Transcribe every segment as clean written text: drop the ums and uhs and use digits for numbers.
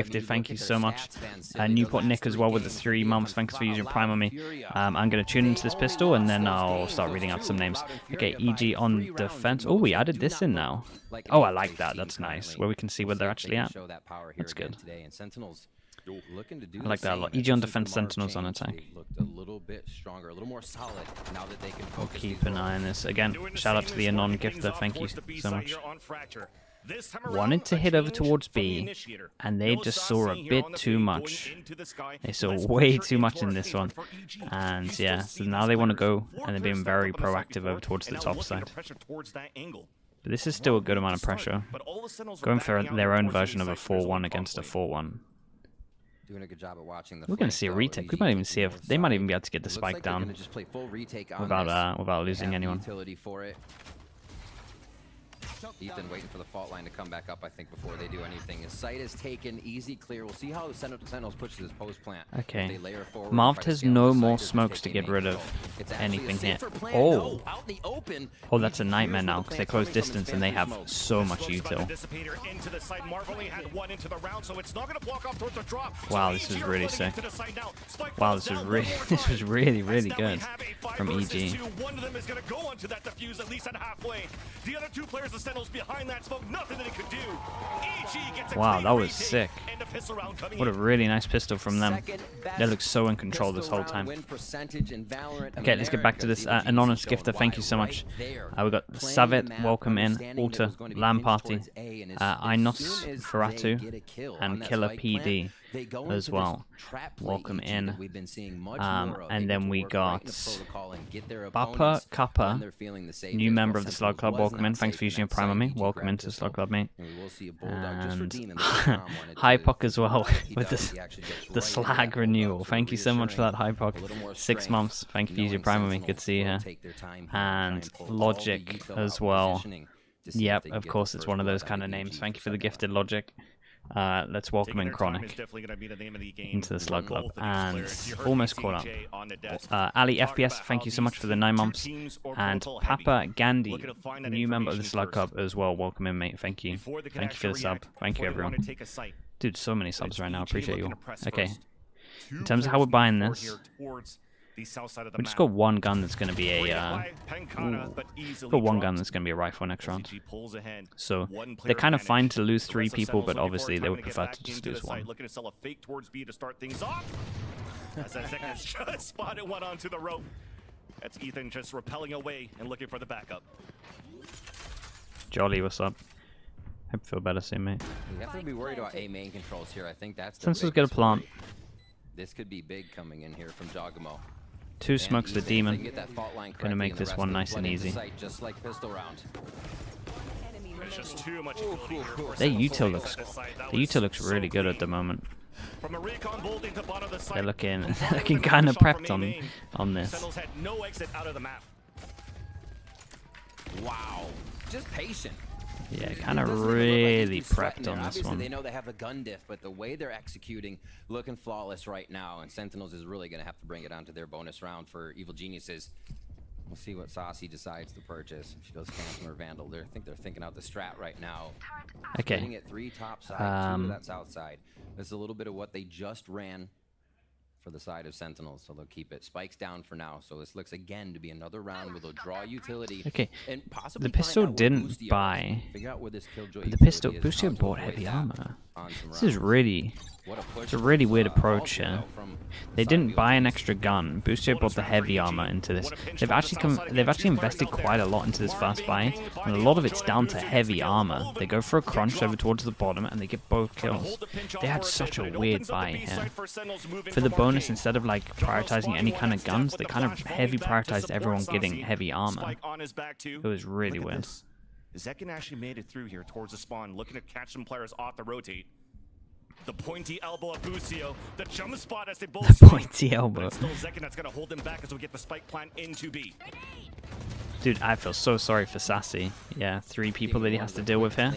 Gifted, thank you so much. Newport Nick as well with the 3 months. Thanks for using Prime on me. I'm going to tune into this pistol and then I'll start reading out some names. Okay, EG on defense. Oh, we added this in now. Oh, I like that. That's nice. Where we can see where they're actually at. That's good. I like that a lot. EG on defense, Sentinels on attack. We'll keep an eye on this. Again, shout out to the Anon Gifter. Thank you so much. Wanted to hit over towards B, and they just saw a bit too much. They saw way too much in this one. And yeah, so now they want to go, and they're being very proactive over towards the top side. But this is still a good amount of pressure. Going for their own version of a 4-1 against a 4-1. We're going to see a retake. We might even see if they might even be able to get the spike down without losing anyone. Ethan waiting for the fault line to come back up, I think, before they do anything. His site is taken, easy clear. We'll see how Sentinels pushes his post plant. Okay. Marved has no more smokes to get rid of anything here. Oh. Oh, that's a nightmare now, because they close distance and they have so much util. Wow, this is really sick. Wow, this was really, really good from EG. Wow, that was sick. What a really nice pistol from them. They look so in control this whole time. Okay, let's get back to this. Anonymous Gifter, thank you so much. We got Savit, welcome in. Alter, Lamb Party, Inos Ferratu, and Killer PD as well. Welcome in. And then we got Bappa Kappa, new member of the Slug Club. Welcome in. Thanks for using your Prime on me. Welcome into the Slug Club, mate. And Hypoc as well with the Slag renewal. Thank you so much for that, Hypoc. 6 months. Thank you for using your Prime on me. Good to see you here. And Logic as well. Yep, of course, it's one of those kind of names. Thank you for the gifted, Logic. Let's welcome in Chronic into the Slug Club. And almost caught up. Ali FPS, thank you so much for the 9 months. And Papa Gandhi, new member of the Slug Club as well. Welcome in, mate. Thank you. Thank you for the sub. Thank you, everyone. Dude, so many subs right now. Appreciate you all. Okay. In terms of how we're buying this, we just got one gun that's going to be a rifle next round. So they're kind of fine to lose 3 people, but obviously they would prefer to just lose 1. Looking to sell a fake towards B to start things off. As that second just spotted one onto the rope. That's Ethan just repelling away and looking for the backup. Jolly, what's up? Hope you feel better soon, mate. You have to be worried about A main controls here. I think that's the Sentinels get a plant. This could be big coming in here from Jogamo. 2 smokes for Demon. Gonna make this one nice and easy. Just like pistol round. Their util looks really good at the moment. They're looking kind of prepped on this. Wow, just patient. Yeah, kind of really prepped on this one. They know they have the gun diff, but the way they're executing, looking flawless right now, and Sentinels is really going to have to bring it onto their bonus round for Evil Geniuses. We'll see what Saucy decides to purchase. If she goes Phantom or Vandal, I think they're thinking out the strat right now. Okay. Hitting it 3 top side, 2 to that south side. This is a little bit of what they just ran for the side of Sentinels, so they'll keep it. Spikes down for now, so this looks again to be another round where they'll draw utility. Okay, and possibly the pistol didn't buy, but the pistol Boostio bought heavy armor. This is really, it's a really weird approach here. They didn't buy an extra gun. Boostio bought the heavy armor into this. They've actually invested quite a lot into this first buy, and a lot of it's down to heavy armor. They go for a crunch over towards the bottom, and they get both kills. They had such a weird buy here. For the bonus, instead of like prioritizing any kind of guns, they kind of heavy prioritized everyone getting heavy armor. It was really weird. Zekin actually made it through here towards the spawn, looking to catch some players off the rotate. The pointy elbow of Busio, the jump spot as they both pointy elbow. But it's still Zekin that's going to hold him back as we get the spike plant into B. Dude, I feel so sorry for Sassy. Yeah, 3 people that he has to deal with here.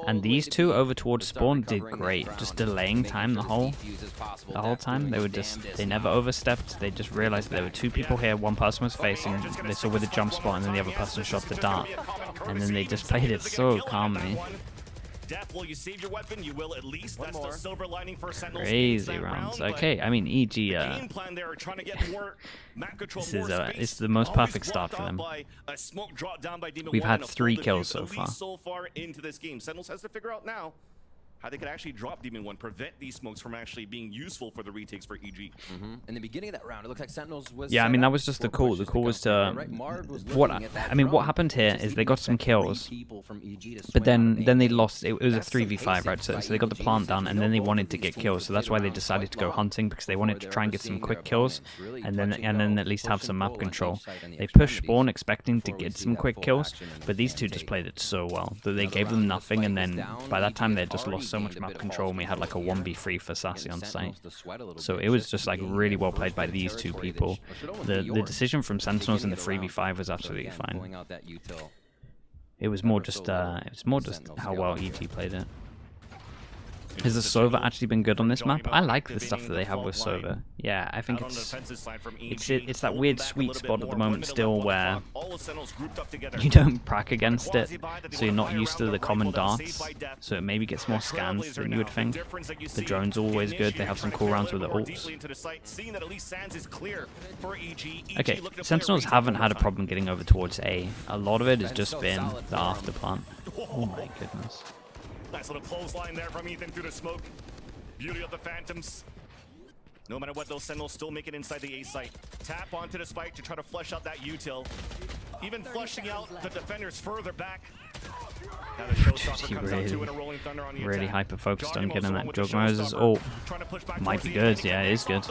And these 2 over towards spawn did great. Just delaying time the whole time. They never overstepped. They just realized there were 2 people here. 1 person was facing. They saw with a jump spot, and then the other person shot the dart. And then they just played it so calmly. Death, will you save your weapon? You will at least. That's the silver lining for Sentinels. Crazy rounds. Okay, I mean EG. Game plan there, trying to get more map control, This is more space. it's the most perfect start for them. We've had 3 kills so far. Into this game, Sentinels has to figure out now how they could actually drop Demon 1, prevent these smokes from actually being useful for the retakes for EG. In the beginning of that round, it looked like Sentinels was. Yeah, I mean that was just the call. The call was to what what happened here is they got some kills, but then they lost. It was a 3v5, right? So they got the plant down, and then they wanted to get kills. So that's why they decided to go hunting, because they wanted to try and get some quick kills, and then at least have some map control. They pushed spawn expecting to get some quick kills, but these two just played it so well that they gave them nothing, and then by that time they just lost so much map control, and we had like a 1v3 for Sassy on site. So it was just like really well played by these two people. The decision from Sentinels in the 3v5 was absolutely fine. It was more just how well EG played it. Has the Sova actually been good on this map? I like the stuff that they have with Sova. Yeah, I think it's that weird sweet spot at the moment still where you don't prac against it, so you're not used to the common darts, so it maybe gets more scans than you would think. The drone's always good, they have some cool rounds with the ults. Okay, Sentinels haven't had a problem getting over towards A. A lot of it has just been the after plant. Oh my goodness. Nice little clothesline there from Ethan through the smoke. Beauty of the Phantoms. No matter what, those Sentinels still make it inside the A site. Tap onto the spike to try to flush out that util. Even flushing out the defenders further back. Now the showstopper comes out two in a rolling thunder on the really attack. hyper focused on getting that Jog Moses ult. Might be good, yeah, it is good.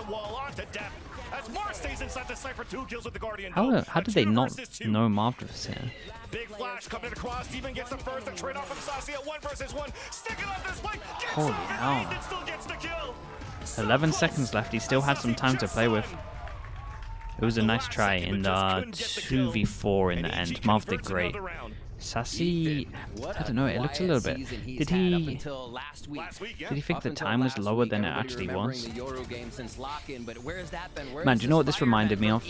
How did they not know Marv was here? Big flash coming across. Steven gets the first. The trade off from Sassy at 1 versus 1. Sticking off this spike. Holy hell. Still gets the kill. 11 seconds left. He still had some time to play with. It was a nice try in the 2v4 in the end. Marv did great. Sassy, I don't know, it looked a little bit. Did he think the time was lower than it actually was? Man, do you know what this reminded me of?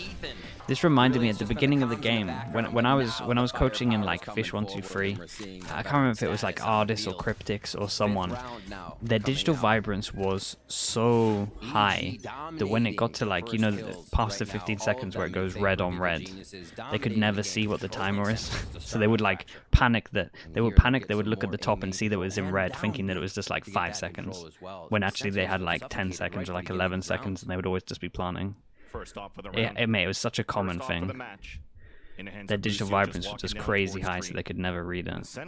This reminded me at the beginning of the game when I was coaching in like Fish 123. I can't remember if it was like Ardis or Cryptix or someone. Their digital vibrance was so high that when it got to like, you know, past the 15 seconds where it goes red on red, they could never see what the timer is. So they would like panic, they would look at the top and see that it was in red, thinking that it was just like 5 seconds, when actually they had like 10 seconds or like 11 seconds, and they would always just be planning. It was such a common thing. Their digital vibrance was just crazy high, so they could never read it.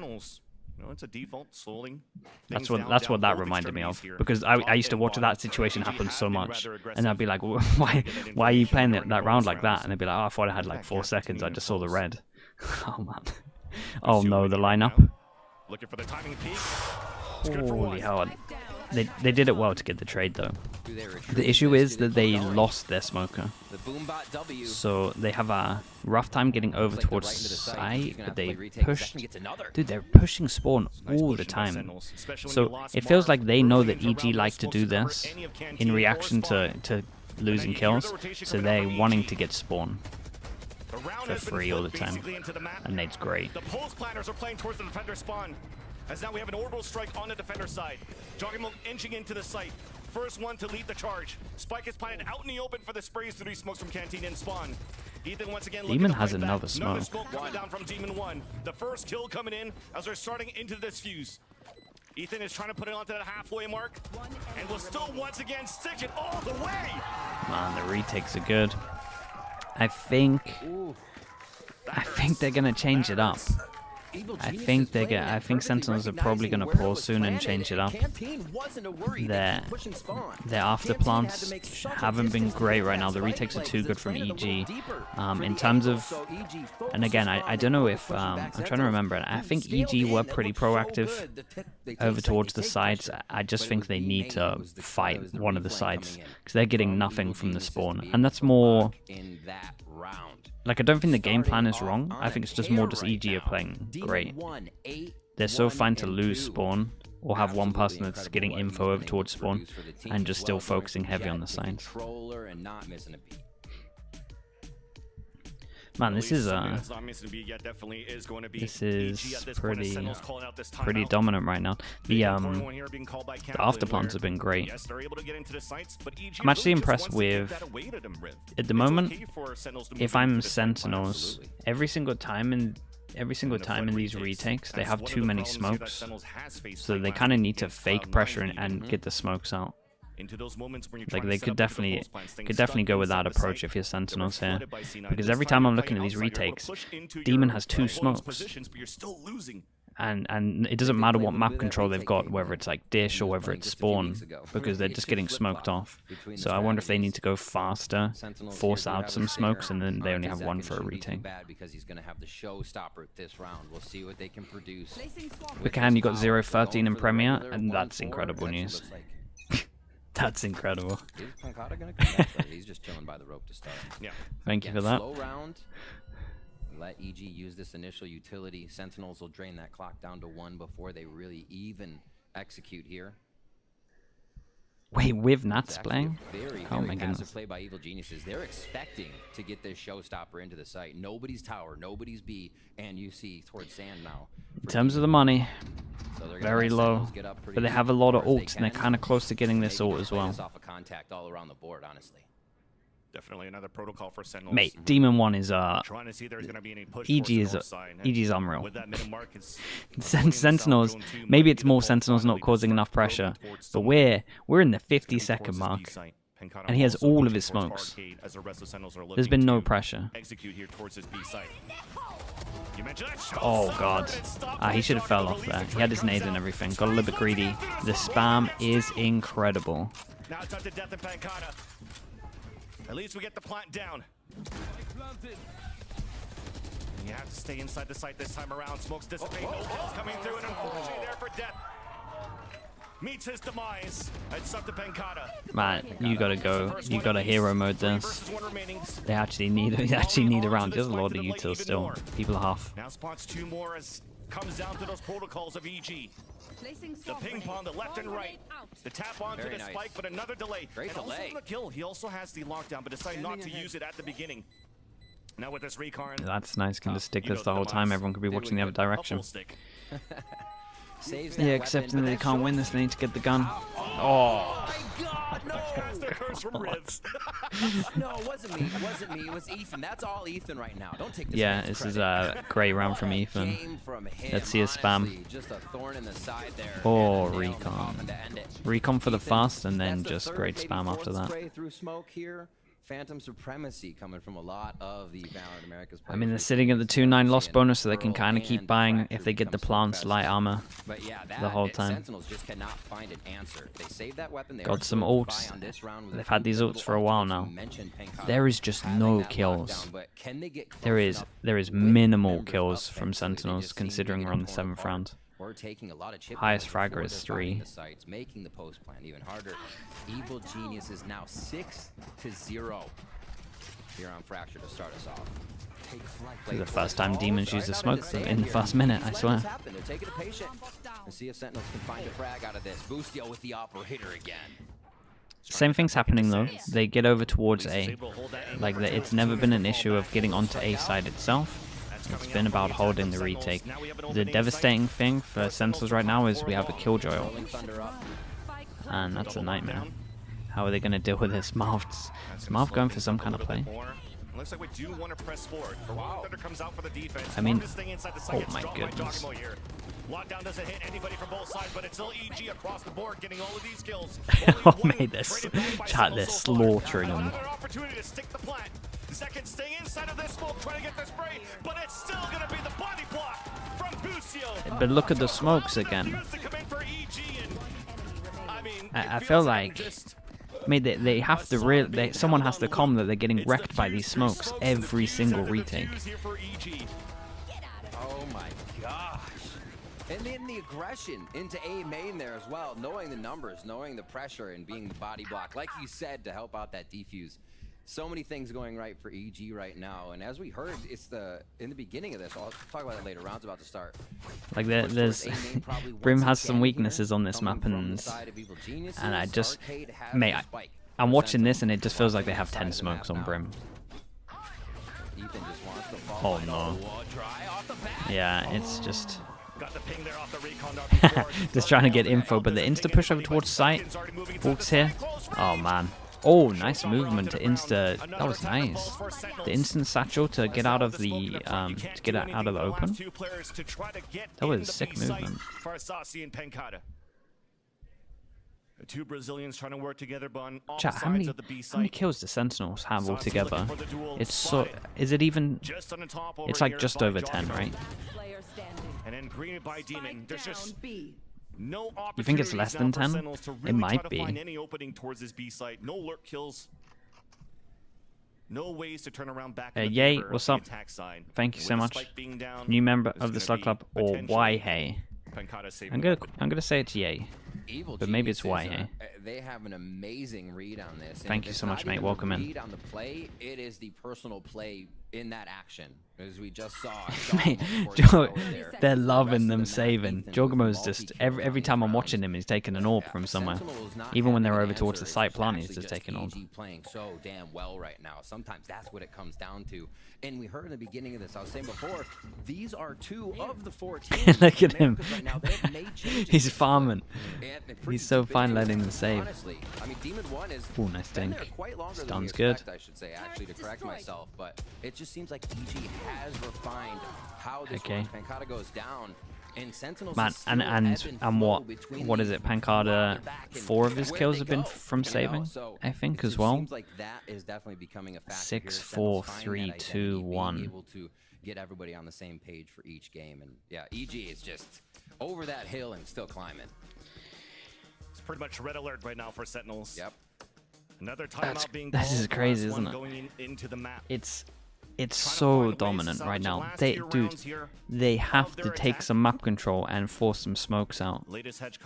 It's a default slowing. That's what that reminded me of, because I used to watch that situation happen so much, and I'd be like, why are you playing that round like that? And they'd be like, oh, I thought I had like 4 seconds, I just saw the red. Oh man. Oh no, the lineup. Looking for the timing peak. Holy hell. They did it well to get the trade though. The issue is that they lost their smoker. So they have a rough time getting over towards site, but they pushed. Dude, they're pushing spawn all the time. So it feels like they know that EG like to do this in reaction to losing kills. So they're wanting to get spawn for free all the time. And Nate's great. The pulse planners are playing towards the defender spawn. As now we have an orbital strike on the defender side. Jogging inching into the site. First one to lead the charge. Spike is planted out in the open for the sprays to these smokes from Canteen and spawn. Ethan once again Demon has another smoke. Another smoke coming down from Demon 1. The first kill coming in as they're starting into this fuse. Ethan is trying to put it onto the halfway mark and will still once again stick it all the way. Man, the retakes are good. I think they're gonna change it up. I think Sentinels are probably gonna pause soon and change it up. Their after plants haven't been great right now. The retakes are too good from EG. In terms of, and again, I don't know if I'm trying to remember. I think EG were pretty proactive over towards the sides. I just think they need to fight one of the sides because they're getting nothing from the spawn, and that's more. Like, I don't think the game plan is wrong. I think it's just more just EG are playing great. They're so fine to lose spawn or have one person that's getting info over towards spawn and just still focusing heavy on the sides. Man, this is pretty dominant right now. The after plans have been great. I'm actually impressed with, at the moment, if I'm Sentinels, every single time in these retakes, they have too many smokes, so they kind of need to fake pressure and get the smokes out. Like they could definitely go with that approach if you're Sentinels here, because every time I'm looking at these retakes, Demon has 2 smokes, and it doesn't matter what map control they've got, whether it's like dish or whether it's spawn, because they're just getting smoked off. So I wonder if they need to go faster, force out some smokes, and then they only have 1 for a retake. Quick hand, you got 0-13 in Premier, and that's incredible news. That's incredible. He's just chilling by the rope to start. Yeah. Thank you for that. Slow round. Let EG use this initial utility. Sentinels will drain that clock down to 1 before they really even execute here. Wait, with Nats playing? Oh my goodness. Play by Evil Geniuses. They're expecting to get this showstopper into the site. Nobody's tower, nobody's B, and you see towards sand now. In terms of the money, very low, but they have a lot of ults, and they're kind of close to getting this ult as well. Off a contact all around the board, honestly. Definitely another protocol for Sentinels. Mate, Demon 1 is trying to see there's going to be any push EG is unreal. Sentinels, maybe maybe it's more Sentinels not causing enough pressure, but we're in the 50-second mark, and he has all of his smokes. There's been no pressure. Oh god, he should have fell off there. He had his nade and everything. Got a little bit greedy. The spam is incredible. Now it's up to Death and Pancata. At least we get the plant down. You have to stay inside the site this time around. Smokes dissipate. No kills coming through, and unfortunately there for Death. Meets his demise. It's up to Pancata. Man, you gotta go. You gotta hero mode this. They actually need a round. There's a lot of util still. People are half. Now spots 2 more as comes down to those protocols of EG. The ping pong, the left and right. The tap onto the spike, but another delay. Great delay. Also the kill. He also has the lockdown, but decided not to use it at the beginning. Now with this recon. That's nice. Can just stick this the whole time. Everyone could be watching the other direction. Yeah, except that they can't win this. They need to get the gun. Oh. That's the curse from Rivs. No, it wasn't me. It wasn't me. It was Ethan. That's all Ethan right now. Don't take this. Yeah, this is a great round from Ethan. Let's see his spam. Just a thorn in the side there. Oh, recon. Recon for the fast, and then just great spam after that. Through smoke here. Phantom supremacy coming from a lot of the Valorant Americas players. I mean, they're sitting at the 2-9 loss bonus, so they can kind of keep buying if they get the plants light armor the whole time. Sentinels just cannot find an answer. They saved that weapon. Got some ults. They've had these ults for a while now. There is just no kills. There is minimal kills from Sentinels, considering we're on the 7th round. We're taking a lot of chip highest fragger is 3. Making the post plan even harder. Evil Genius is now 6-0 here on Fracture to start us off. This is the first time Demons used a smoke in the first minute, I swear. Take it patient and see if Sentinels can find a frag out of this. Boostio with the operator again. Same thing's happening though. They get over towards A. Like it's never been an issue of getting onto A side itself. It's been about holding the retake. The devastating thing for Sentinels right now is we have a Killjoy ult. And that's a nightmare. How are they going to deal with this? Marv going for some kind of play. Looks like we do want to press forward. Thunder comes out for the defense. I mean, oh my goodness. Lockdown doesn't hit anybody from both sides, but it's still EG across the board getting all of these kills. Oh, mate, this chat, they're slaughtering them. Opportunity to stick the plant. Second staying inside of this smoke, trying to get the spray, but it's still going to be the body block from Boostio. But look at the smokes again. I feel like, mate, they have to someone has to come that they're getting wrecked by these smokes every single retake. Oh my gosh. And then the aggression into A main there as well, knowing the numbers, knowing the pressure, and being the body block, like you said, to help out that defuse. So many things going right for EG right now, and as we heard, it's in the beginning of this. I'll talk about it later. Round's about to start. Like there's Brim has some weaknesses on this map, and I just, mate, I'm watching this and it just feels like they have 10 smokes on Brim. Ethan just wants to fall. Oh no. Dry off the bat. Yeah, it's just Got the ping there off the recon dart before. just trying to get info, but the insta push over towards site. Walks here. Oh man. Oh, nice movement to insta. That was nice. The instant satchel to get out of the open. That was a sick movement. For Sassy and Pancada. The two Brazilians trying to work together, but on Chat, opposite how sides of the B many site. kills do Sentinels have Sassy altogether? looking for the duel, It's so. spotted. Is it even? Just on the top over It's like here just by over 10, Jogger. right? And then greeted by Demon. There's just no You think it's less than 10? It might be. Find any opening towards this B site. No lurk kills. No ways to turn around back. in the Yay, favor of what's the up? attack side. Thank you With so the much. spike being down, New member it's of the gonna Slug be Club, or potentially Why Hey? Pancada saving I'm gonna say it's Yay. Evil But maybe it's Geniuses, Why, they have an amazing read on this. And Thank if you it's so not much, mate. even the Welcome in. read on the play, it is the personal play in that action, as we just saw. Mate, they're loving them saving. Jogamo's just every time I'm watching him, he's taking an orb from somewhere. Even when they're over towards the site plant, he's just taking orb. Playing so damn well right now. Sometimes that's what it comes down to. And we heard in the beginning of this, I was saying before, these are 2 of the 14. Look at him. Right now, they have made changes He's this farming. and He's so fine letting them save. Honestly, I mean, Demon 1 is Ooh, nice been there dink. quite longer than Stun's we good. expect, I should say, actually, to correct myself. But it just seems like EG has refined how this Okay. works. Pancada goes down, and Sentinels Man, is still and ebb and flow what between is these it? Pancada, while they're back and 4 of his where kills they have been go, from you know? saving, So I think, it as just well. seems like that is definitely becoming a factor 6, here. 4, Sentinels find 3, that 2, identity, being 1. able to get everybody on the same page for each game. And yeah, EG is just over that hill and still climbing. It's pretty much red alert right now for Sentinels. Yep. Another timeout being This called. is crazy, Last one isn't it? Going into the map. It's Trying to so find ways to dominant salvage right the now. last They, few dude, rounds here they have of to their take attack. some map control and force some smokes out. Latest head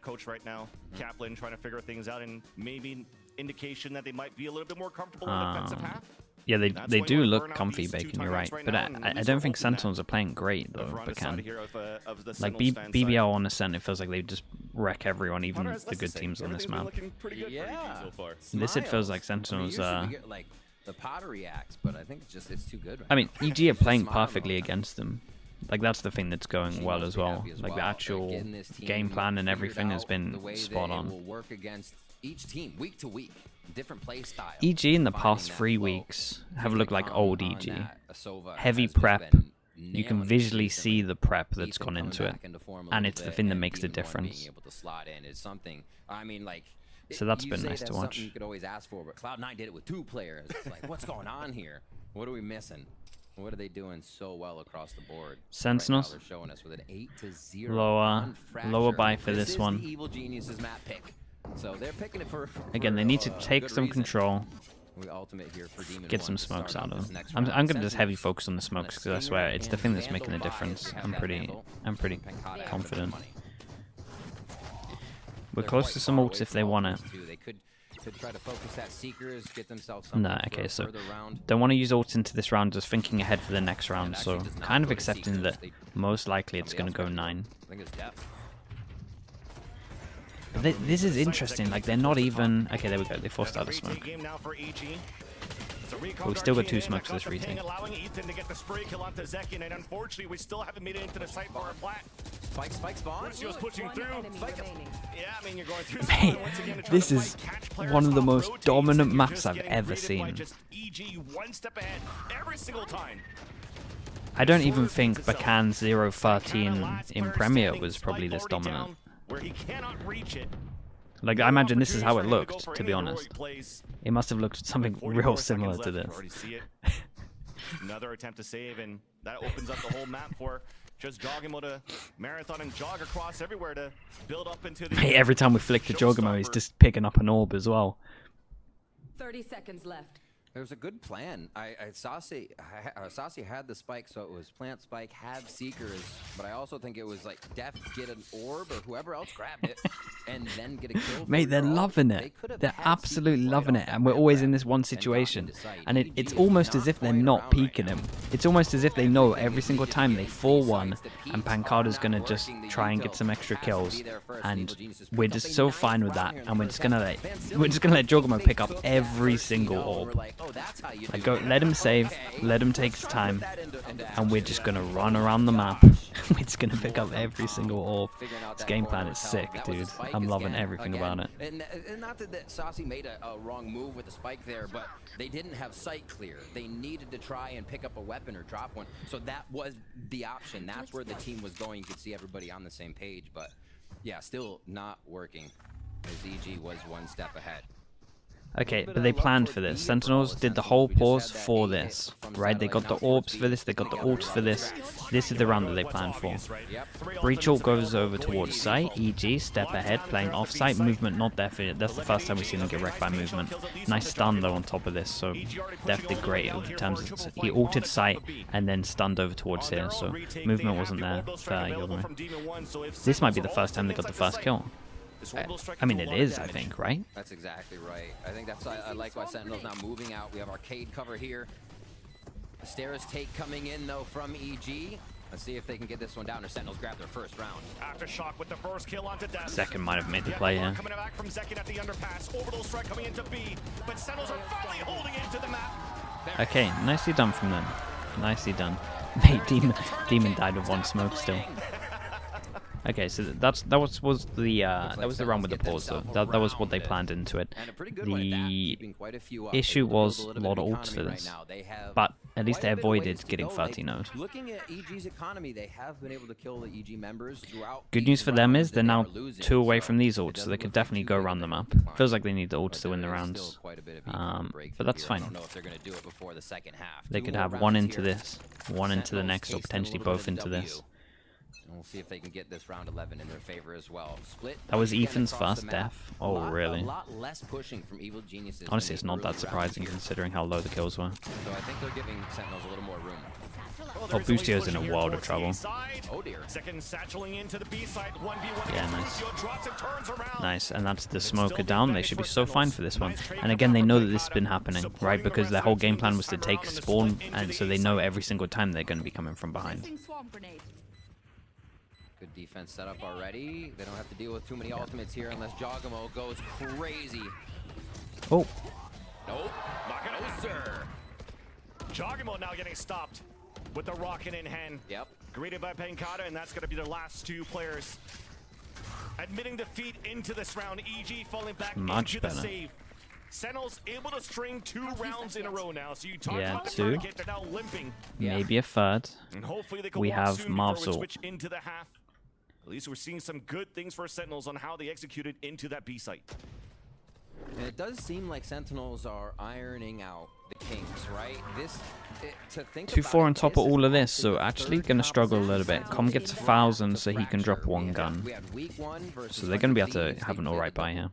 coach right now, Kaplan, trying to figure things out, and maybe an indication that they might be a little bit more comfortable in the defensive half. Yeah, they That's they why do you wanna look burn out comfy, these two Bacon. You're right, timeouts right but now, I and at don't least think we're hoping Sentinels are playing great that though. we're on the side Bacon. here of the Like Sentinels fan BBL on Ascent, it feels like they just wreck everyone, even Hunter has the less good to say. teams on this Everything's been map. looking pretty good for EG so far. This it feels like Smiles. Sentinels. Usually we get, like the pottery axe, but I think it's too good. Right I mean, now. EG are playing Smile the perfectly whole time. against them. Like that's the thing that's going She well must as be well. happy as Like the well, actual getting this team game plan and figured everything has out been the way spot they on. will work against each team week to week, different play style. EG in the finding past that 3 flow. weeks have Feels looked like Khan old on EG. that Asova Heavy has just prep. been You can nailing it visually see recently. the prep that's Ethan gone coming into it, back into form a and little it's the bit, thing that and makes the Demon 1 difference. Being able to slot in is something. I mean, like. So that's you been say nice to that's watch. something you could always ask for, but Cloud9 did it with 2 players. It's like, what's going on here? What are we missing? What are they doing so well across the board? Sentinels. Right now they're showing us with an 8-0 Lower on lower Fracture. buy for This this is one. the Evil Geniuses map pick. So they're picking it for Again, they need to a take good some reason. control, We ultimate here for Demon get 1 some to smokes start out off of this them. next I'm round. gonna just heavy Sentinels focus on the on a smokes because I Stinger swear it's the and thing that's making the Vandal difference. buy. They I'm have pretty that Vandal. I'm Pancada pretty after the confident. money. We're They're close quite to some far ults away if from they all want these it. two. They could try to focus that Seekers, get themselves something Nah, for okay, a so further round. don't want to use ults into this round, just thinking ahead for the next round, It so actually does not kind of go to accepting Seekers. that They- most likely it's somebody going to else go grabbed it. 9. I think it's depth. This is interesting, like they're not even... Okay, there we go, they forced out a smoke. Game now for EG. But we still got 2 smokes this retake. Allowing Ethan to get the spray kill onto Zekin, and unfortunately we still haven't made it into the site for our plat. Spike spawn. Lucio's pushing through. Yeah, I mean you're going through. Mate, once again to try this to is fight, catch players one of the off most rotates, dominant and you're maps just I've getting ever greeted by seen. just EG one step ahead every single time. I don't even think Bakan 013 in Premier was probably this dominant. Where he cannot reach it. Like, I imagine this is how it looked, to be honest. It must have looked something real similar to this. Another attempt to save, and that opens up the whole map for just Jogamo to marathon and jog across everywhere to build up into the... Hey, every time we flick the Jogamo, he's just picking up an orb as well. 30 seconds left. There was a good plan. Sasi had the spike, so it was plant spike, have seekers, but I also think it was like Def get an orb or whoever else grabbed it, and then get a kill. Mate, they're loving it. They're absolutely loving it, and we're always in this one situation. And it's almost as if they're not peeking him. It's almost as if they know every single time they fall one, and Pancada's gonna just try and get some extra kills, and we're just so fine with that, and we're just gonna let Jogamo pick up every single orb. Oh, that's how you Like, do go, it. let him save, Okay. let him take his Let's time, put that into and we're action just there. gonna Oh run around the my map. gosh. We're just gonna pick up every single orb. Figuring out This that game plan corner is tell. sick, That was a dude. spike I'm loving again. everything about it. And not that Saucy made a wrong move with the spike there, but they didn't have sight clear. They needed to try and pick up a weapon or drop one. So that was the option. That's where the team was going. You could see everybody on the same page, but yeah, still not working as EG was one step ahead. Okay, but they planned for this. Sentinels did the whole pause for this, right? They got the orbs for this, they got the ults for this. This is the round that they planned for. Breach ult goes over towards site, EG, step ahead, playing off-site, movement not there for it. That's the first time we've seen them get wrecked by movement. Nice stun though on top of this, so Def did great in terms of, he ulted site and then stunned over towards here, so movement wasn't there for Yulme. This might be the first time they got the first kill. I mean, it is, I think, right? That's exactly right. I think that's I like why Sentinel's now moving out. We have arcade cover here. The stairs take coming in though from EG. Let's see if they can get this one down. Or Sentinels grab their first round. Aftershock with the first kill onto Death. Second might have made the play here. Coming back from Zekin at the underpass. Orbital strike coming into B, but Sentinels are finally holding into the map. Okay, nicely done from them. Nicely done. Mate, Demon died with one smoke still. Okay, so that was the run with the pause though. That was what they planned into it. The issue was a lot of ults for this, but at least they avoided getting 30-0. Looking at EG's economy, they have been able to kill the EG members throughout. Good news for them is they're now 2 away from these ults, so they could definitely go around them up. Feels like they need the ults to win the rounds, but that's fine. They could have one into this, one into the next, or potentially both into this. And we'll see if they can get this round 11 in their favor as well. Split. That was Ethan's first death. Oh, really? A lot less pushing from Evil Geniuses. Honestly, it's not that surprising considering how low the kills were. So I think they're giving Sentinels a little more room. Oh, Boostio's in a world of trouble. Oh dear. Second satcheling into the B side. 1v1. Yeah, nice. Drops and turns around. Nice, and that's the smoker down. They should be so fine for this one. And again, they know that this has been happening, right? Because their whole game plan was to take spawn, and so they know every single time they're going to be coming from behind. Good defense set up already. They don't have to deal with too many ultimates here unless Jogamo goes crazy. Oh. Nope. No, sir. Jogamo now getting stopped with the rocket in hand. Yep. Greeted by Penkata, and that's going to be their last 2 players. Admitting defeat into this round. EG falling back Much into better. the save. Sentinels able to string 2 rounds in a row now. So you talk Yeah, about the 2. tourniquet, they're now limping. Maybe a third. And hopefully they can We walk have soon Marv's before we ult. switch into the half. At least we're seeing some good things for Sentinels on how they executed into that B site. And it does seem like Sentinels are ironing out the kinks, right? To think 2-4 on top of all of this, so actually going to struggle a little bit. Com gets 1,000, so he can drop 1 gun. So they're going to be able to have an alright buy here.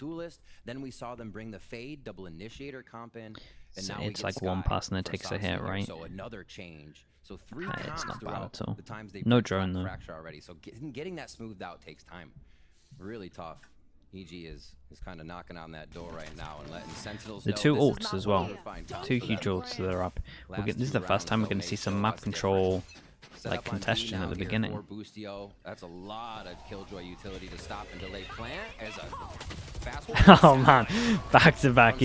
Then we saw them bring the Fade, double initiator comp in. And So now we it's get like one Sky person that for takes a Saucy hit, here. right? So another change. So 3 It's comps not bad throughout at all. the times they No bring drone, though. Fracture already. So getting that smoothed out takes time. Really tough. EG is kind of knocking on that door right now and letting Sentinels The know 2 this is ults not as what well. they're finding tough 2 for huge them. ults, so they're up. Last This is 2 the first time we're rounds, going though, to see made some so map it's control, Set like up on B contestion now at the here beginning. for Boostio. That's a lot of Killjoy utility to stop and delay plant as a fast Oh man, back to back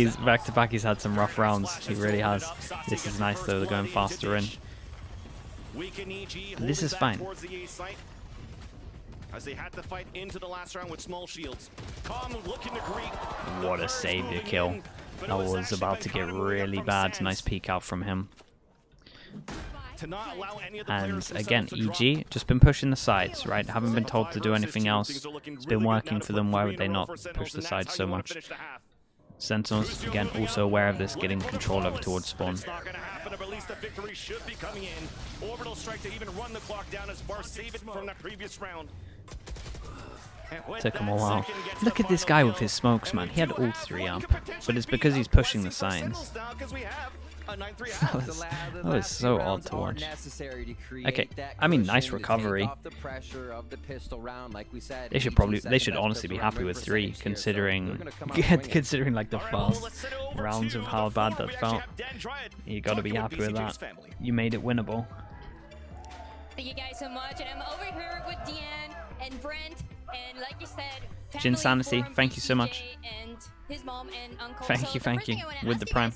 he's had some rough rounds. He really has. This is nice though, they're going faster in. This is fine. As they had to fight into the last round with small shields. Calm looking to greet. What a savior kill. That was about to get really bad. Nice peek out from him. To not allow any of the And players again, themselves to EG just been pushing the sides, right? Haven't been told to do anything else. It's been working for them. Why would they not push the sides so much? Sentinels, again, also aware of this, getting control over towards spawn. It's not going to happen, but at least the victory should be coming in. Orbital strike to even run the clock down as Bar save it from that previous round. Took him a while. Look at this guy with his smokes, man. He had all 3 up, but it's because he's pushing the signs. That was so odd to watch. Okay, I mean, nice recovery. They should honestly be happy with 3, considering like the first rounds of how bad that felt. You got to be happy with that. You made it winnable. Thank you guys so much, and I'm over here with Deanne and Brent, and like you said, Jinsanity, thank you so much. And his mom and uncle. Thank you, with the Prime.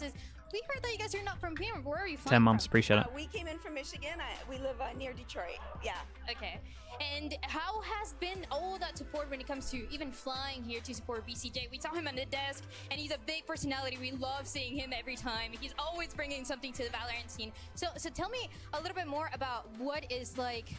we heard that you guys are not from here. Where are you from? 10 months, appreciate it. We came in from Michigan. We live near Detroit. Yeah. Okay. And how has been all that support when it comes to even flying here to support BCJ? We saw him on the desk, and he's a big personality. We love seeing him every time. He's always bringing something to the Valorant scene. So tell me a little bit more about what is like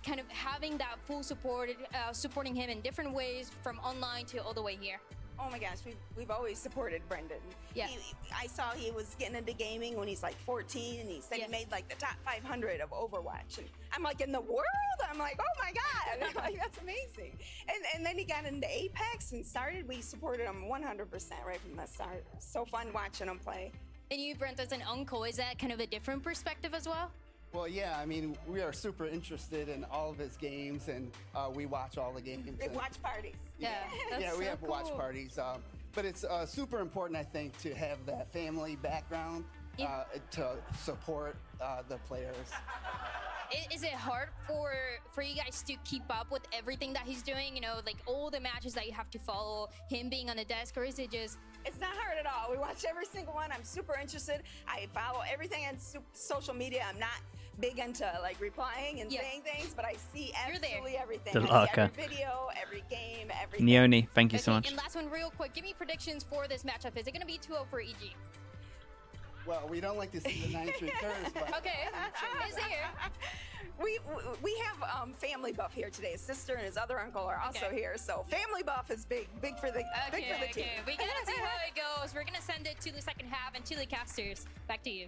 kind of having that full support, supporting him in different ways from online to all the way here. Oh my gosh, we've always supported Brendan. Yeah. I saw he was getting into gaming when he's like 14, and he said he made like the top 500 of Overwatch. And I'm like, in the world? I'm like, oh my God, like, that's amazing. And then he got into Apex and started. We supported him 100% right from the start. So fun watching him play. And you, Brent, as an uncle, is that kind of a different perspective as well? Well, yeah, I mean, we are super interested in all of his games, and we watch all the games. We watch parties. Yeah, that's yeah, we so have cool. watch parties. But it's super important, I think, to have that family background to support the players. Is it hard for you guys to keep up with everything that he's doing? You know, like all the matches that you have to follow, him being on the desk, or is it just... It's not hard at all. We watch every single one. I'm super interested. I follow everything on social media. I'm not big into like replying and saying things, but I see absolutely everything. I see every video, every game, everything. Neoni, thank you so much. And last one real quick. Give me predictions for this matchup. Is it going to be 2-0 for EG? Well, we don't like to see the 9-3 curse, but... Okay, is here. We have family buff here today. His sister and his other uncle are also here, so family buff is big for the team. We gotta see how it goes. We're gonna send it to the second half and to the casters. Back to you.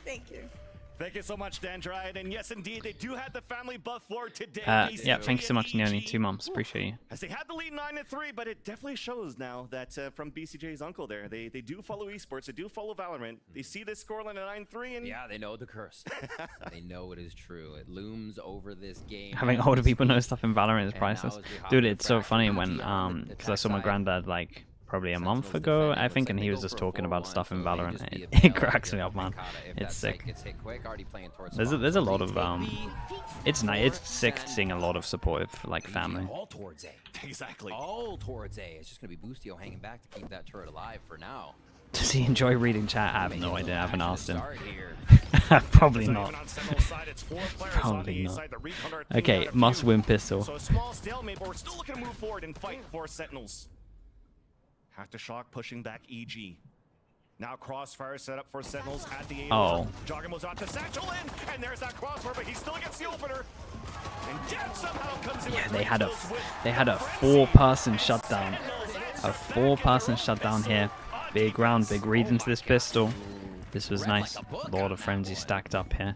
Thank you. Thank you so much, Dandrian. And yes, indeed, they do have the family buff for today. Yeah, thank you so much, Neoni. 2 months, appreciate you. As they had the lead 9-3, but it definitely shows now that from BCJ's uncle there, they do follow esports, they do follow Valorant. They see this scoreline at 9-3, and yeah, they know the curse. They know it is true. It looms over this game. Having older people know stuff in Valorant is priceless. Dude, it's so funny when, because I saw my granddad like probably a month ago, I think, and he was just talking about stuff in Valorant. It cracks me up, man. It's sick. There's a lot of it's nice. It's sick seeing a lot of supportive like family. All towards A. Exactly. All towards A. It's just gonna be Boostio hanging back to keep that turret alive for now. Does he enjoy reading chat? I have no idea. I haven't asked him. Probably not. Probably not. Okay, must win pistol. So a small stalemate, but we're still looking to move forward and fight for Sentinels. Have to shock, pushing back EG. Now crossfire set up for Sentinels at the A. Oh. Jogging moves on to Satchel in, and there's that crossfire, but he still gets the opener. And Dev somehow comes in. Yeah, they had a 4-person shutdown. A 4-person shutdown here. Big round, big read into this pistol. This was nice. A lot of frenzy stacked up here.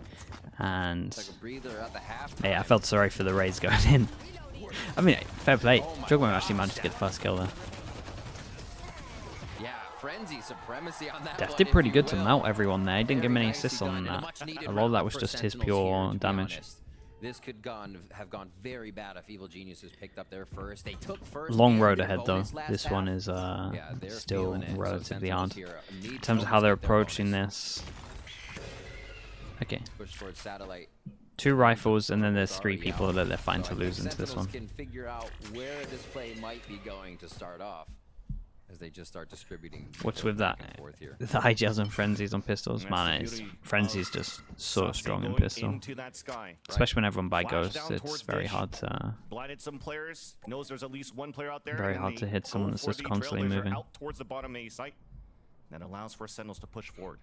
And yeah, I felt sorry for the raids going in. I mean, fair play. Jugman actually managed to get the first kill there. Frenzy supremacy on that. Def did pretty good to melt everyone there. He didn't give him any assists on that. A lot of that was just his pure damage. This could have gone very bad if Evil Geniuses picked up their first. They took first. Long road ahead though. This one is still relatively hard. In terms of how they're approaching this. Okay. 2 rifles, and then there's 3 people that they're fine to lose into this one. Can figure out where this play might be going to start off. As they just start distributing. What's with that? The IGLs and frenzies on pistols, man. Frenzy's just so strong in pistol. Especially when everyone buy ghosts, it's very hard to. Blinded some players. Knows there's at least one player out there. Very hard to hit someone that's just constantly moving. Out towards the bottom A site. That allows for Sentinels to push forward.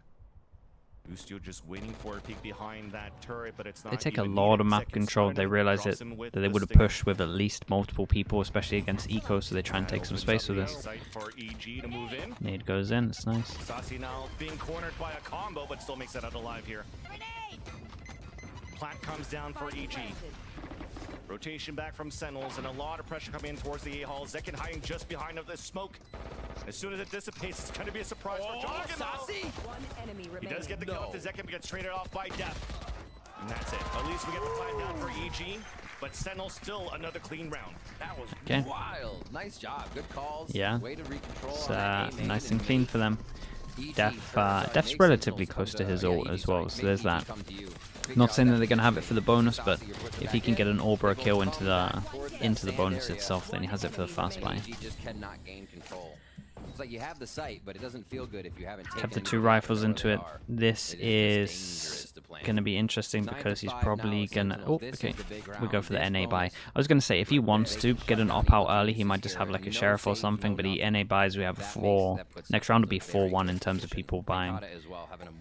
Boostio just waiting for a peek behind that turret, but it's not. They take a lot of map control. They realize that they would have pushed with at least multiple people, especially against Eco, so they try and take some space with this. Nade goes in, it's nice. Saucy now being cornered by a combo, but still makes it out alive here. Plant comes down for EG. Rotation back from Sentinels, and a lot of pressure coming in towards the A-Hall. Zekin hiding just behind of this smoke. As soon as it dissipates, it's going to be a surprise for Jogging. He does get the kill to Zekin, but gets traded off by Death. And that's it. At least we get the plan down for EG, but Sentinel still another clean round. That was wild. Nice job. Good calls. Yeah. Way to recontrol. It's nice and clean for them. Def's relatively close to his ult as well, so there's that. Not saying that they're going to have it for the bonus, but if he can get an AWP or a kill into the bonus itself, then he has it for the fast buy. It's like you have the sight, but it doesn't feel good if you haven't taken Have the into two account rifles where into they it. are. This It is just is dangerous to plant. going to be interesting 9 because to he's 5 probably now, going to... Sentinel. Oh, This okay. is the big We go for the round. NA This buy. bonus. I was going to say, if he wants They to can get shut an down op-out evil early, he geniuses might just have here. like a No sheriff or save, something, no but he nothing. NA buys, we have That 4. puts Next Sentinels round in will be a very 4-1 good in terms of position. people buying. Okada as well, having a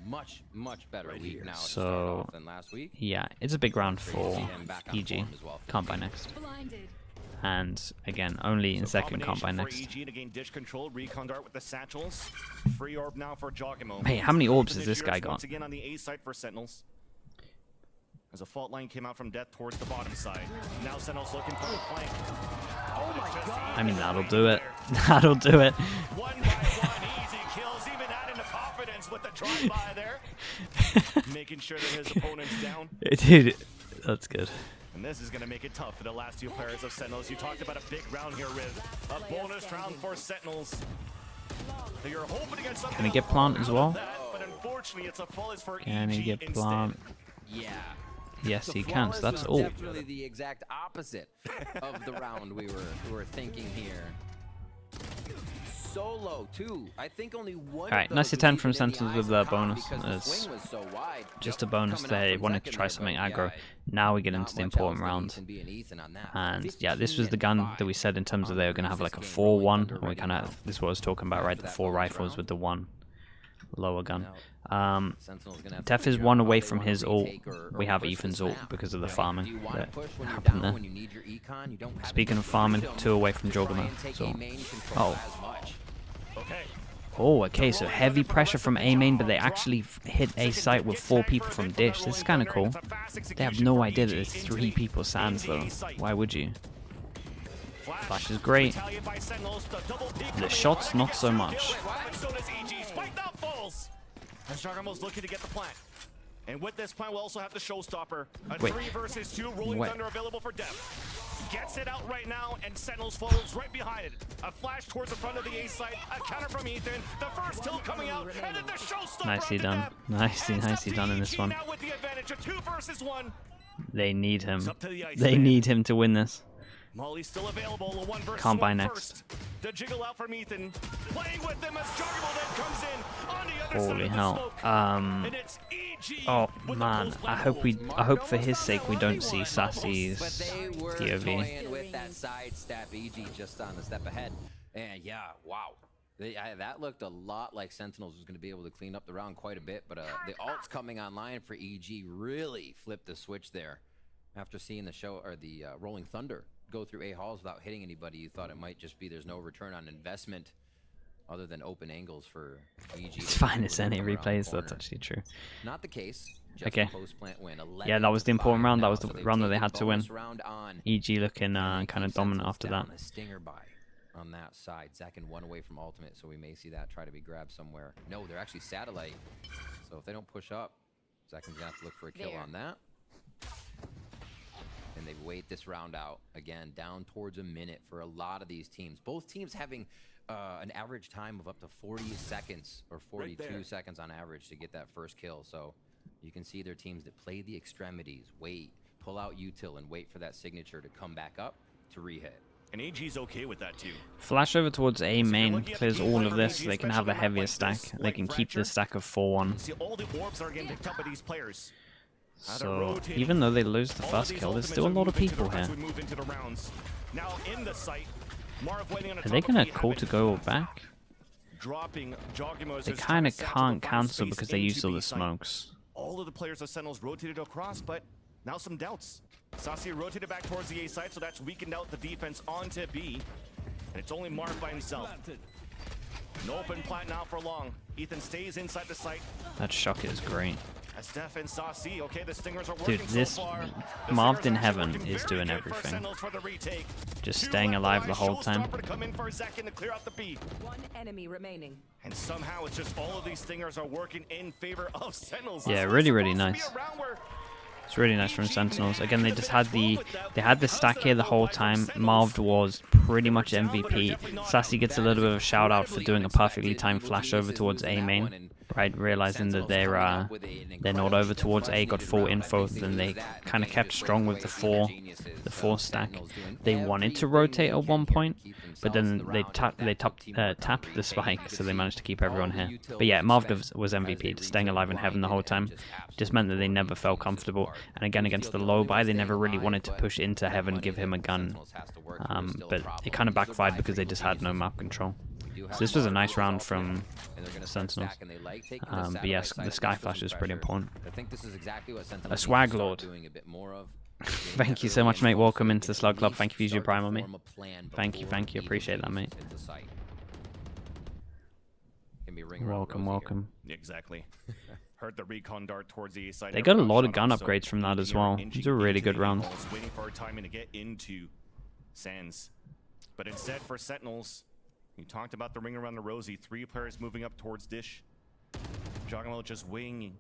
much better week now to start So, off than last week. yeah, it's a big round Great to for see him back on EG. form as well. Can't buy next. Blinded. And again, only in second, can't buy Combination next. for EG to gain dish control. Recon dart with the satchels. Free orb now for Jogimo. Hey, how many orbs The has this guy Nigeers got? Once again on the A side for Sentinels. As a fault line came out from death towards the bottom side. Now Sentinels looking for a flank. Oh my god! I mean, that'll do it. That'll do it. One by one, easy kills, even adding the confidence with the drive-by there. Making sure that his opponent's down. Dude, that's good. And this is going to make it tough for the last two players of Sentinels. You talked about a big round here, Riv. A bonus round for Sentinels. So you're hoping to get something. Can he get plant as well? that, but unfortunately, it's a flawless for Can he EG get instead. plant? Yeah. Yes, The he can. So flawless that's was all. definitely the exact opposite of the round we were thinking here. Solo too. I think only one. Alright, of nice those attempt was from even in the Sentinels with eyes the of Khan bonus. because the It's swing was so wide. just a bonus. Coming out They from wanted to Zekin try there, something but aggro. yeah, Now we get not into the much important else than round. Ethan being Ethan on that. And yeah, this was the 15 gun and that we said in terms of they were going to have like a 4-1. And we kind of, this is what I was talking about, right? The 4 rifles with the 1 lower gun. Sentinel's gonna have to Def is figure 1 out how away they from wanna his ult. retake or We have push Ethan's this ult map. because of the Do farming you want to that push when you're happened down, there. when you need your econ? You don't have Speaking any of farming, freedom 2 away from to try Joggerman. and take So, A main control oh. as much. Okay. Oh, okay, so heavy pressure from A main, but they actually hit A site with 4 people from Dish. This is kind of cool. They have no idea that there's 3 people Sands though. Why would you? Flash is great. The shots, not so much. As Joggermo's looking to get the plant. And with this plant, we'll also have the showstopper. A Wait. 3 versus 2 rolling Wait. thunder available for Def. Gets it out right now, and Sentinels follows right behind it. A flash towards the front of the A site. A counter from Ethan. The first kill coming out, and then the showstopper. Nicely onto done. Def. Nicely Heads up done in to this EG one. Now with the advantage, a 2 versus 1. They need him. It's up to the ice They man. need him to win this. Molly's still available. A 1 versus Can't buy 1 next. first. The jiggle out from Ethan. Playing with them as Juggernaut then comes in on the other side Holy of the hell. smoke. And it's EG Oh with the man, close I blast. hope for his sake we don't see But Sassy's they were POV. toying with that sidestep. EG just on the step ahead. And yeah, wow. That looked a lot like Sentinels was going to be able to clean up the round quite a bit. But the ults coming online for EG really flipped the switch there. After seeing the show or the Rolling Thunder go through A halls without hitting anybody, you thought it might just be there's no return on investment other than open angles for EG. It's fine as any replays, that's actually true. Not the case. Just Okay. a post-plant win. Yeah, that was the important 11-5 round. That now, was the so they've round that they taken had to win. bonus round on. EG looking And they kind of keep dominant Sentinels after that. down. A stinger buy on that side. Second 1 away from ultimate, so we may see that try to be grabbed somewhere. No, they're actually satellite. So if they don't push up, Zekin's gonna have to look for a kill on that. And they wait this round out. Again, down towards a minute for a lot of these teams. Both teams having an average time of up to 40 seconds or 42 seconds on average to get that first kill. So you can see their teams that play the extremities, wait, pull out util and wait for that signature to come back up to re-hit. And AG's okay with that too. Flash over towards A main, clears all of this. They can have the heaviest stack. They can keep this stack of 4-1. See, all the orbs are getting picked up by these players. So even though they lose the first kill, there's still a lot of people here. Now in the site, Marv waiting on a Are they top of gonna the call to go back? dropping Jogimo as They they're kind trying of to satchel can't the cancel space because they into used all B the site. smokes. All of the players of Sentinels rotated across, but now some doubts. Sassi rotated back towards the A side, so that's weakened out the defense onto B. And it's only Marv by himself. An open plant now for long. Ethan stays inside the site. That shock is great. As Steph and Saucy, okay, the stingers are working Dude, this so far. The Marved stingers in are Heaven working is very doing good for everything. Sentinels for the retake. Just 2 staying left alive the behind, whole time. Showstopper to come in for Zekin to clear out the B. One enemy remaining. And somehow it's just all of these stingers are working in favor of Sentinels. Yeah, This was really, really supposed to nice. be a round where It's really nice from Sentinels. Again, they just had the stack here the whole time. Marved was pretty much MVP. Sassy gets a little bit of a shout out for doing a perfectly timed flash over towards A main right? Realizing that they're not over towards A, got full info, then they kind of kept strong with the four stack. They wanted to rotate at one point, but then they tapped the spike, so they managed to keep everyone here. But yeah, Marv was MVP, just staying alive in heaven the whole time. Just meant that they never felt comfortable. And again, against the low buy, they never really wanted to push into heaven, give him a gun. But it kind of backfired because they just had no map control. So this was a nice round from Sentinels. But yes, the Sky Flash is pretty important. A Swag Lord. Thank you so much, mate. Welcome into the Slug Club. Thank you for using your Prime on me. Thank you. Appreciate that, mate. Welcome. Exactly. Heard the recon dart towards the A side. They got a lot of gun upgrades from that as well. These are really good rounds. Waiting for our timing to get into Sands. But instead for Sentinels, you talked about the ring around the Rosie. 3 players moving up towards Dish. Jogamo just winging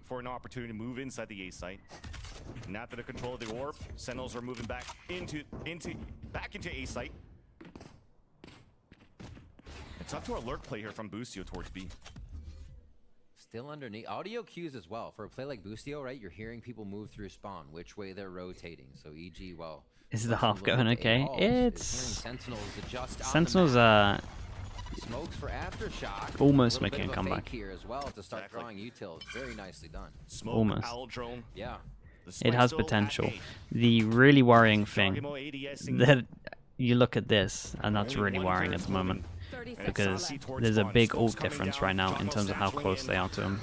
for an opportunity to move inside the A site. And after the control of the orb, Sentinels are moving back into A site. It's up to a lurk play here from Boostio towards B. Still underneath. Audio cues as well. For a play like Boostio, right, you're hearing people move through spawn, which way they're rotating. So EG, well... Is the half going okay? It's... Sentinels smokes for aftershock. Almost making a comeback. Here as well to start drawing util. Very nicely done. Smoke, almost. Owl drone. Yeah. It has potential. The really worrying thing that you look at this, and that's really worrying at the moment, because there's a big ult difference right now in terms of how close they are to him.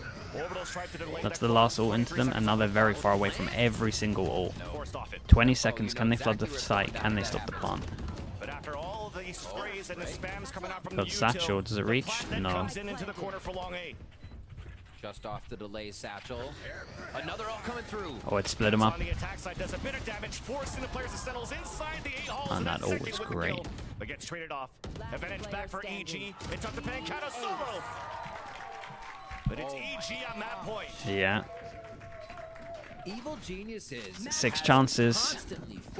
That's the last ult into them, and now they're very far away from every single ult. 20 seconds, can they flood the site? Can they stop the plant? Got Satchel, does it reach? No. Just off the delay, Satchel. Another ult coming through. Oh, it split him up. And that ult was great. Gets traded off. Advantage back for EG. It's up to Pancata solo. But it's EG on that point. Yeah. Evil geniuses 6 chances,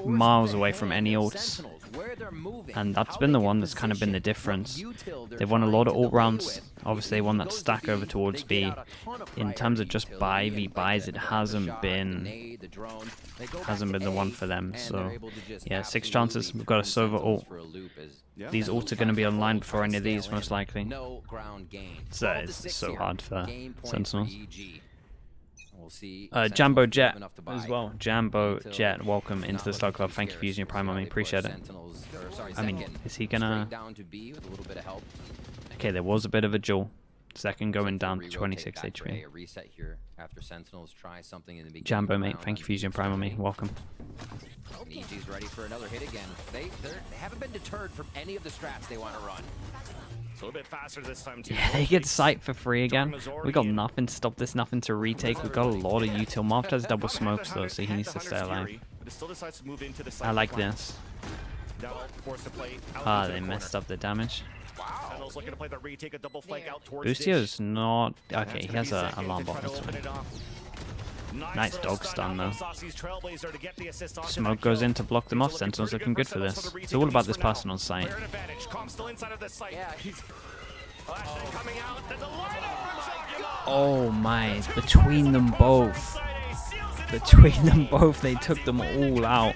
miles away from any ults, and that's been the one that's kind of been the difference. They've won a lot of ult rounds. Obviously they won that stack over towards B. In terms of just buy v buys, it hasn't been the one for them. So yeah, 6 chances. We've got a Sova ult. These ults are going to be online before any of these, most likely. So it's so hard for Sentinels. Jambo Jet as well. Jambo Jet, welcome into the Slug Club. Thank you for using your Prime on me. Appreciate it. I mean, is he gonna... Okay, there was a bit of a duel. Second going down to 26 HP. Jambo, mate, thank you for using your Prime on me. Welcome. EG's ready for another hit again. They haven't been deterred from any of the strats they want to run. A little bit faster this time too. Yeah, they get sight for free again. We got nothing to stop this, nothing to retake. We've got a lot of util. Marv has double smokes though, so he needs to stay alive. I like this. Ah, they messed up the damage. Boostio's not... Okay, he has an alarm bot. Nice dog stun though. Smoke goes in to block them off. Sentinel's looking good for this. It's all about this person on site. Oh my, between them both, they took them all out.